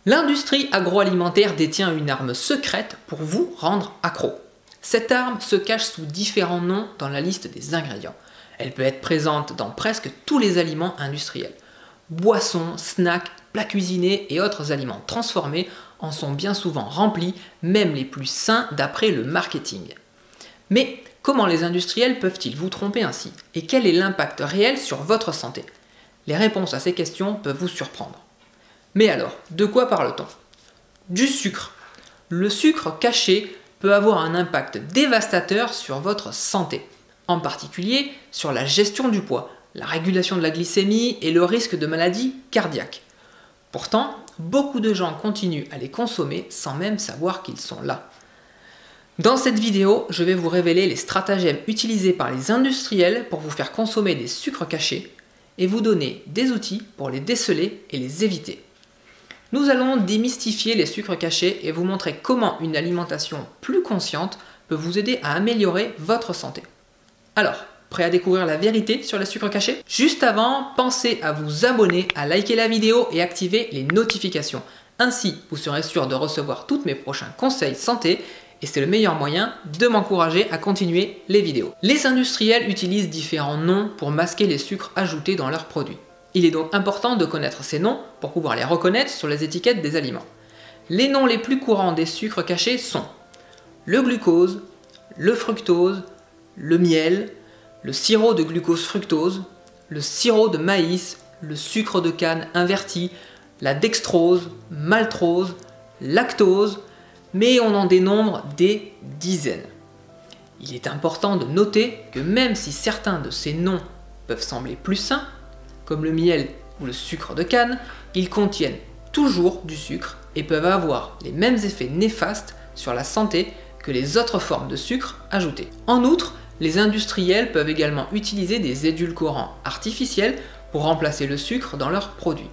L'industrie agroalimentaire détient une arme secrète pour vous rendre accro. Cette arme se cache sous différents noms dans la liste des ingrédients. Elle peut être présente dans presque tous les aliments industriels. Boissons, snacks, plats cuisinés et autres aliments transformés en sont bien souvent remplis, même les plus sains d'après le marketing. Mais comment les industriels peuvent-ils vous tromper ainsi? Et quel est l'impact réel sur votre santé? Les réponses à ces questions peuvent vous surprendre. Mais alors, de quoi parle-t-on? Du sucre. Le sucre caché peut avoir un impact dévastateur sur votre santé, en particulier sur la gestion du poids, la régulation de la glycémie et le risque de maladies cardiaques. Pourtant, beaucoup de gens continuent à les consommer sans même savoir qu'ils sont là. Dans cette vidéo, je vais vous révéler les stratagèmes utilisés par les industriels pour vous faire consommer des sucres cachés et vous donner des outils pour les déceler et les éviter. Nous allons démystifier les sucres cachés et vous montrer comment une alimentation plus consciente peut vous aider à améliorer votre santé. Alors, prêt à découvrir la vérité sur les sucres cachés? Juste avant, pensez à vous abonner, à liker la vidéo et activer les notifications. Ainsi, vous serez sûr de recevoir tous mes prochains conseils santé et c'est le meilleur moyen de m'encourager à continuer les vidéos. Les industriels utilisent différents noms pour masquer les sucres ajoutés dans leurs produits. Il est donc important de connaître ces noms pour pouvoir les reconnaître sur les étiquettes des aliments. Les noms les plus courants des sucres cachés sont le glucose, le fructose, le miel, le sirop de glucose-fructose, le sirop de maïs, le sucre de canne inverti, la dextrose, maltose, lactose, mais on en dénombre des dizaines. Il est important de noter que même si certains de ces noms peuvent sembler plus sains, comme le miel ou le sucre de canne, ils contiennent toujours du sucre et peuvent avoir les mêmes effets néfastes sur la santé que les autres formes de sucre ajoutées. En outre, les industriels peuvent également utiliser des édulcorants artificiels pour remplacer le sucre dans leurs produits.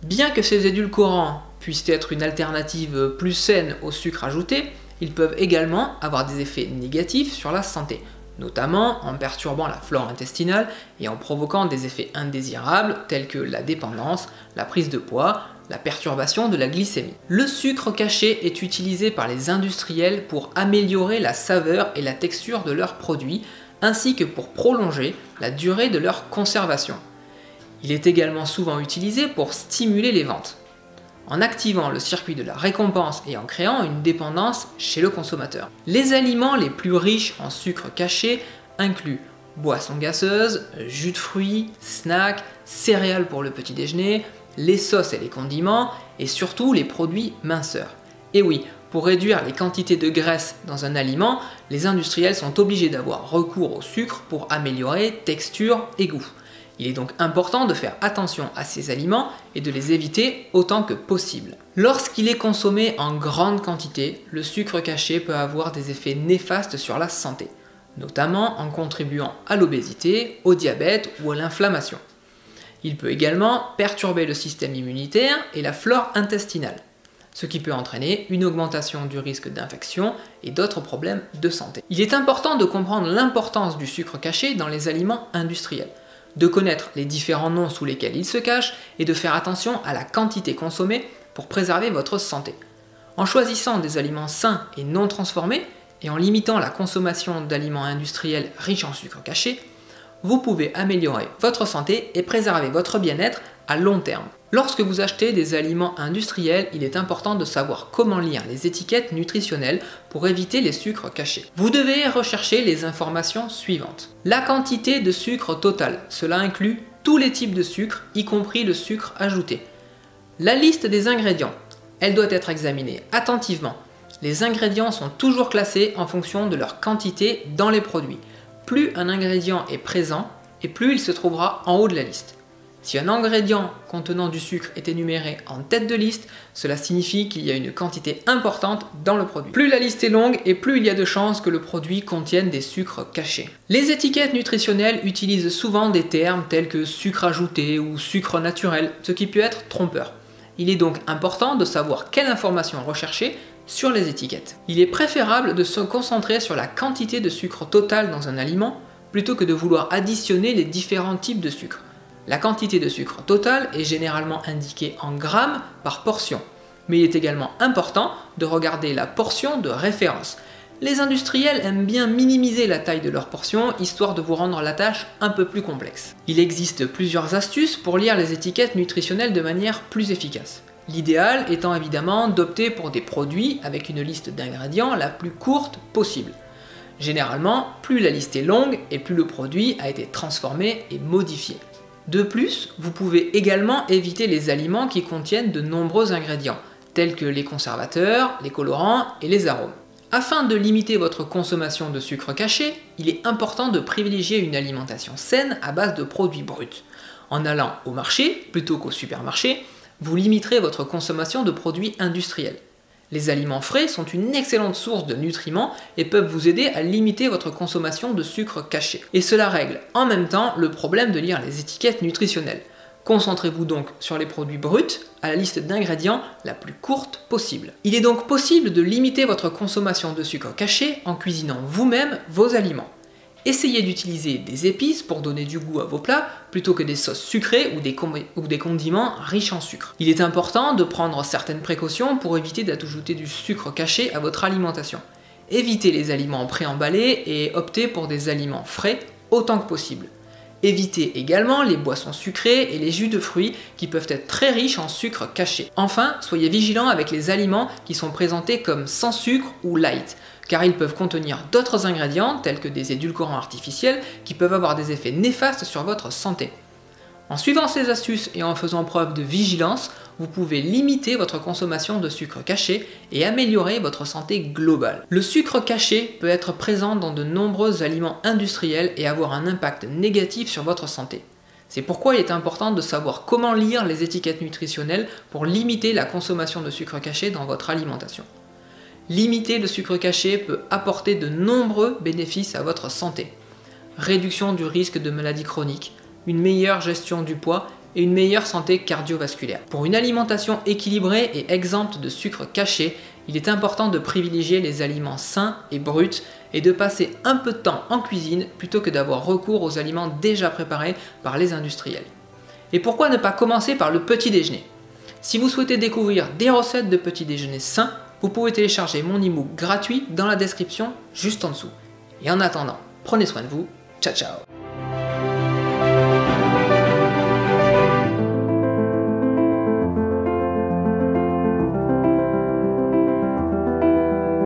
Bien que ces édulcorants puissent être une alternative plus saine au sucre ajouté, ils peuvent également avoir des effets négatifs sur la santé, notamment en perturbant la flore intestinale et en provoquant des effets indésirables tels que la dépendance, la prise de poids, la perturbation de la glycémie. Le sucre caché est utilisé par les industriels pour améliorer la saveur et la texture de leurs produits, ainsi que pour prolonger la durée de leur conservation. Il est également souvent utilisé pour stimuler les ventes, en activant le circuit de la récompense et en créant une dépendance chez le consommateur. Les aliments les plus riches en sucre caché incluent boissons gazeuses, jus de fruits, snacks, céréales pour le petit déjeuner, les sauces et les condiments, et surtout les produits minceurs. Et oui, pour réduire les quantités de graisse dans un aliment, les industriels sont obligés d'avoir recours au sucre pour améliorer texture et goût. Il est donc important de faire attention à ces aliments et de les éviter autant que possible. Lorsqu'il est consommé en grande quantité, le sucre caché peut avoir des effets néfastes sur la santé, notamment en contribuant à l'obésité, au diabète ou à l'inflammation. Il peut également perturber le système immunitaire et la flore intestinale, ce qui peut entraîner une augmentation du risque d'infection et d'autres problèmes de santé. Il est important de comprendre l'importance du sucre caché dans les aliments industriels, de connaître les différents noms sous lesquels il se cache et de faire attention à la quantité consommée pour préserver votre santé. En choisissant des aliments sains et non transformés et en limitant la consommation d'aliments industriels riches en sucre caché, vous pouvez améliorer votre santé et préserver votre bien-être à long terme. Lorsque vous achetez des aliments industriels, il est important de savoir comment lire les étiquettes nutritionnelles pour éviter les sucres cachés. Vous devez rechercher les informations suivantes. La quantité de sucre total, cela inclut tous les types de sucre, y compris le sucre ajouté. La liste des ingrédients, elle doit être examinée attentivement. Les ingrédients sont toujours classés en fonction de leur quantité dans les produits. Plus un ingrédient est présent, et plus il se trouvera en haut de la liste. Si un ingrédient contenant du sucre est énuméré en tête de liste, cela signifie qu'il y a une quantité importante dans le produit. Plus la liste est longue et plus il y a de chances que le produit contienne des sucres cachés. Les étiquettes nutritionnelles utilisent souvent des termes tels que sucre ajouté ou sucre naturel, ce qui peut être trompeur. Il est donc important de savoir quelle information rechercher sur les étiquettes. Il est préférable de se concentrer sur la quantité de sucre total dans un aliment plutôt que de vouloir additionner les différents types de sucre. La quantité de sucre totale est généralement indiquée en grammes par portion, mais il est également important de regarder la portion de référence. Les industriels aiment bien minimiser la taille de leurs portions, histoire de vous rendre la tâche un peu plus complexe. Il existe plusieurs astuces pour lire les étiquettes nutritionnelles de manière plus efficace. L'idéal étant évidemment d'opter pour des produits avec une liste d'ingrédients la plus courte possible. Généralement, plus la liste est longue et plus le produit a été transformé et modifié. De plus, vous pouvez également éviter les aliments qui contiennent de nombreux ingrédients, tels que les conservateurs, les colorants et les arômes. Afin de limiter votre consommation de sucre caché, il est important de privilégier une alimentation saine à base de produits bruts. En allant au marché plutôt qu'au supermarché, vous limiterez votre consommation de produits industriels. Les aliments frais sont une excellente source de nutriments et peuvent vous aider à limiter votre consommation de sucre caché. Et cela règle en même temps le problème de lire les étiquettes nutritionnelles. Concentrez-vous donc sur les produits bruts à la liste d'ingrédients la plus courte possible. Il est donc possible de limiter votre consommation de sucre caché en cuisinant vous-même vos aliments. Essayez d'utiliser des épices pour donner du goût à vos plats plutôt que des sauces sucrées ou des condiments riches en sucre. Il est important de prendre certaines précautions pour éviter d'ajouter du sucre caché à votre alimentation. Évitez les aliments préemballés et optez pour des aliments frais autant que possible. Évitez également les boissons sucrées et les jus de fruits qui peuvent être très riches en sucre caché. Enfin, soyez vigilants avec les aliments qui sont présentés comme sans sucre ou light, car ils peuvent contenir d'autres ingrédients tels que des édulcorants artificiels qui peuvent avoir des effets néfastes sur votre santé. En suivant ces astuces et en faisant preuve de vigilance, vous pouvez limiter votre consommation de sucre caché et améliorer votre santé globale. Le sucre caché peut être présent dans de nombreux aliments industriels et avoir un impact négatif sur votre santé. C'est pourquoi il est important de savoir comment lire les étiquettes nutritionnelles pour limiter la consommation de sucre caché dans votre alimentation. Limiter le sucre caché peut apporter de nombreux bénéfices à votre santé. Réduction du risque de maladies chroniques, une meilleure gestion du poids et une meilleure santé cardiovasculaire. Pour une alimentation équilibrée et exempte de sucre caché, il est important de privilégier les aliments sains et bruts et de passer un peu de temps en cuisine plutôt que d'avoir recours aux aliments déjà préparés par les industriels. Et pourquoi ne pas commencer par le petit déjeuner? Si vous souhaitez découvrir des recettes de petit déjeuner sains, vous pouvez télécharger mon e-book gratuit dans la description juste en dessous. Et en attendant, prenez soin de vous, ciao ciao!